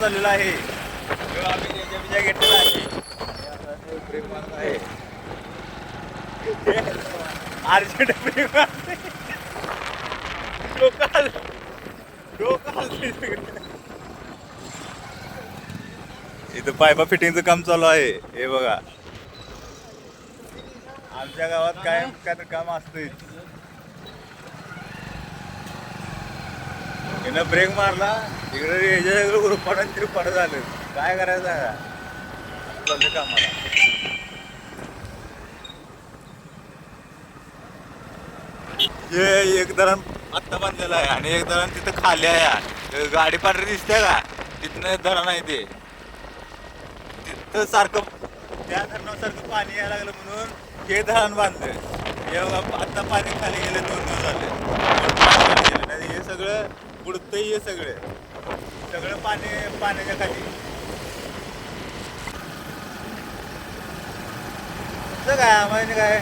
चाललेला आहे आम्ही विजय घेतलेला आहे ब्रेक मारत आहे अर्जंट ब्रेक मारते इथं पायपा फिटिंगचं काम चालू आहे हे बघा आमच्या गावात काय तर काम असतंय हिनं ब्रेक मारला इकडे रुपाट झालं काय करायचं चाललं कामाला हे एक धरण आत्ता बांधलेलं आहे आणि एक धरण तिथं खाली आहे गाडी पांढरी दिसते का तिथनं धरण आहे ते तिथं सारखं त्या धरणासारखं पाणी यायला लागलं म्हणून हे धरण बांधलं हे आत्ता पाणी खाली गेले 2 दिवस झाले हे सगळं बुडतंय हे सगळं पाण्याच्या खाली काय म्हणजे काय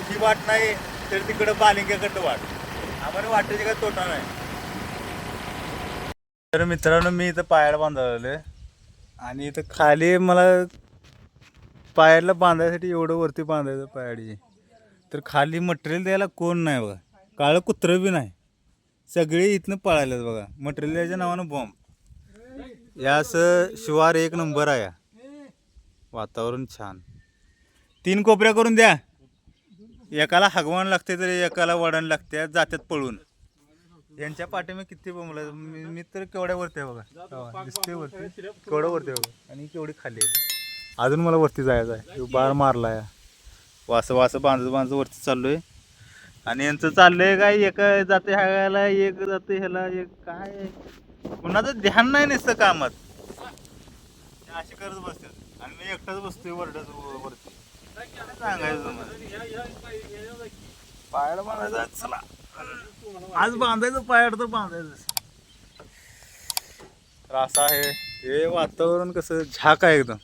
ही वाट नाही तर तिकडं बालिंग्याकडं वाट आम्हाला वाटेची काय तोटा नाही तर मित्रांनो मी इथं पायाला बांधवलं आणि इथं खाली मला पायाला बांधायसाठी एवढं वरती बांधायचं पायाडी तर खाली मटेरियल द्यायला कोण नाही बघा काळं कुत्रं बी नाही सगळे इथनं पळायलेत बघा मटेरियल द्यायच्या नावानं बॉम्ब या असं शिवार 1 नंबर आहे वातावरण छान 3 कोपऱ्या करून द्या एकाला हगवान लागते तर एकाला वडण लागते जात्यात पळून यांच्या पाठीमा किती बोंबला मी तर केवढ्या वरती आहे बघा दिसते वरती केवढं वरती आहे बघा आणि केवढी खाली आहे अजून मला वरती जायचं आहे बार मारला आहे वासं बांधत वरती चाललोय आणि यांचं चाललंय काय एक जाते ह्याला एक जाते ह्याला एक काय कुणाचं ध्यान नाही नसतं कामात अशी करत बसतात आणि मी एकटाच बसतोय वरती सांगायचं तुम्हाला पायाला बांधायचं चला आज बांधायचं पायाड तर बांधायचं तर असं आहे हे वातावरण कसं झाक आहे एकदम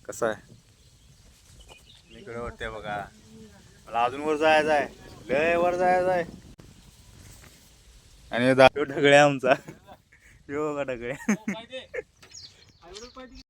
कसं आहे इकडे वाटते बघा मला अजून वर जायचं आहे लय वर जायचं आहे आणि ढगळ्या आमचा यो बघा ढगळ्या